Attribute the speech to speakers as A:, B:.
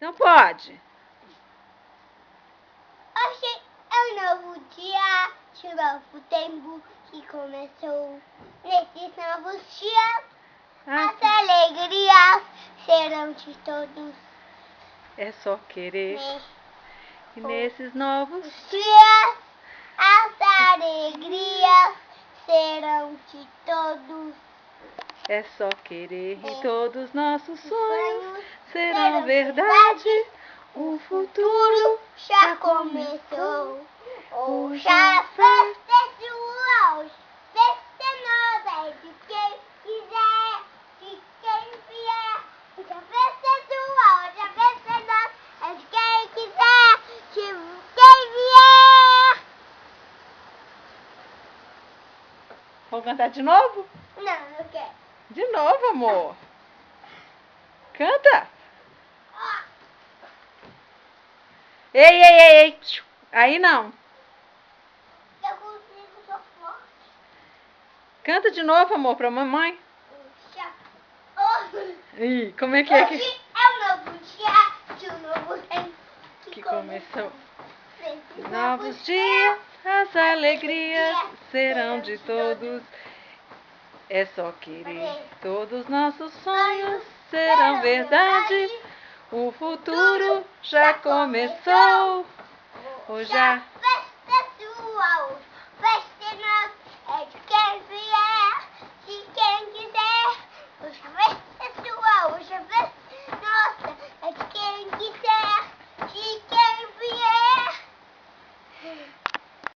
A: Não pode.
B: Hoje é um novo dia, um novo tempo que começou. Nesses novos dias, as alegrias serão de todos.
A: É só querer. E nesses novos
B: dias, as alegrias serão de todos.
A: é só querer e todos nossos sonhos serão verdade. O futuro
B: já começou. Hoje a festa é sua, hoje a festa é nossa, é de quem quiser, de quem vier. Hoje a festa é sua, hoje a festa é nossa, é de quem quiser, de quem vier.
A: Vamos cantar de novo?
B: Não quero.
A: De novo, amor. Canta. Ei, ei, ei, ei. Aí não.
B: Eu consigo, sou forte.
A: Canta de novo, amor, pra mamãe. Ih, como é que é que...
B: Hoje é um novo dia, de um novo tempo
A: que começou. Novos dias, as alegrias serão de todos. É só querer. Todos nossos sonhos serão verdade. O futuro já começou. Hoje a